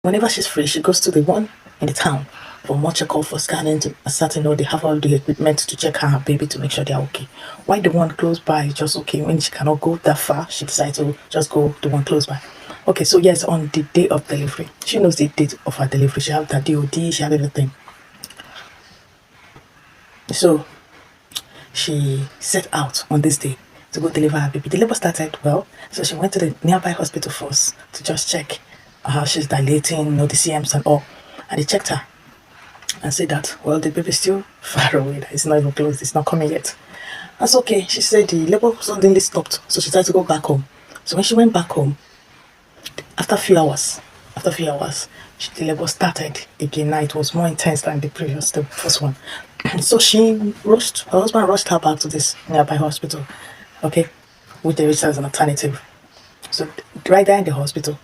whenever she's free, she goes to the one in the town for more check-up, for scanning, to ascertain they have all the equipment to check her baby to make sure they're okay. Why the one close by is just okay. When she cannot go that far, she decides to just go the one close by. Okay, so yes, on the day of delivery, she knows the date of her delivery. She have the DOD, she have everything. So she set out on this day to go deliver her baby. The labor started well, so she went to the nearby hospital first to just check how she's dilating, the CMs and all. And they checked her and said that, well, the baby's still far away, that it's not even close, it's not coming yet. That's okay. She said the labor suddenly stopped, so she tried to go back home. So when she went back home, after a few hours, the labor started again. Now it was more intense than the first one. So her husband rushed her back to this nearby hospital, okay, which they reached as an alternative. So right there in the hospital,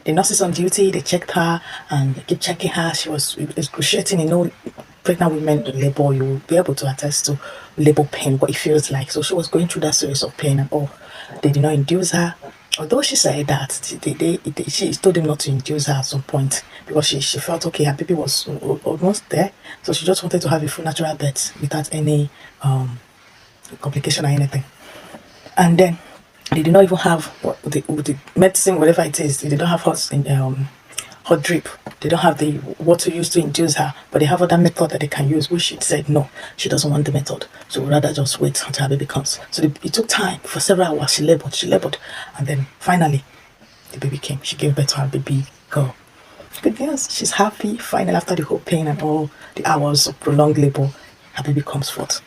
the nurses on duty, they checked her and they keep checking her. She was excruciating, pregnant women in labor, you will be able to attest to labor pain, what it feels like. So she was going through that series of pain and all. They did not induce her, although she said that she told them not to induce her at some point because she felt okay, her baby was almost there, so she just wanted to have a full natural birth without any complication or anything. And then they did not even have the medicine, whatever it is. They did not have hot drip. They don't have the water used to induce her, but they have other method that they can use, which she said no, she doesn't want the method, so we'd rather just wait until her baby comes. So it took time. For several hours she labored, and then finally the baby came. She gave birth to her baby girl. Good news, she's happy. Finally, after the whole pain and all the hours of prolonged labor, her baby comes forth.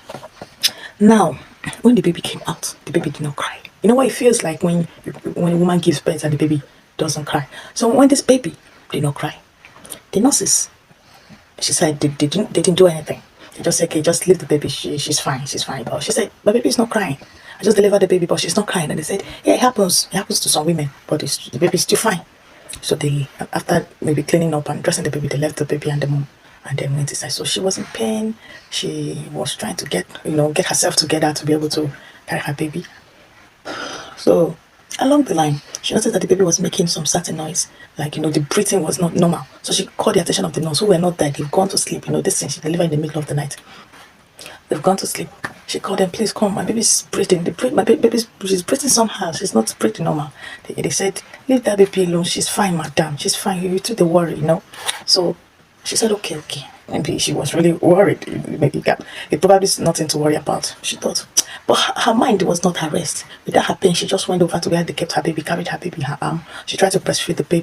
Now when the baby came out, the baby did not cry. You know what it feels like when a woman gives birth and the baby doesn't cry. So when this baby did not cry, the nurses, she said they didn't do anything. They just said, okay, just leave the baby, she's fine. But she said, my baby is not crying. I just delivered the baby, but she's not crying. And they said, yeah, it happens to some women, but the baby's still fine. So they, after maybe cleaning up and dressing the baby, they left the baby and the mom and then went inside. So she was in pain. She was trying to get herself together to be able to carry her baby. So along the line, she noticed that the baby was making some certain noise, like the breathing was not normal. So she called the attention of the nurse, who were not there. They've gone to sleep. This thing she delivered in the middle of the night. They've gone to sleep. She called them, please come, my baby's breathing. She's breathing somehow. She's not breathing normal. They said, leave that baby alone. She's fine, madam. She's fine. You took the worry, So she said, okay. Maybe she was really worried. Maybe it probably is nothing to worry about, she thought. But her mind was not at rest. Without her pain, she just went over to where they kept her baby, carried her baby in her arm. She tried to breastfeed the baby.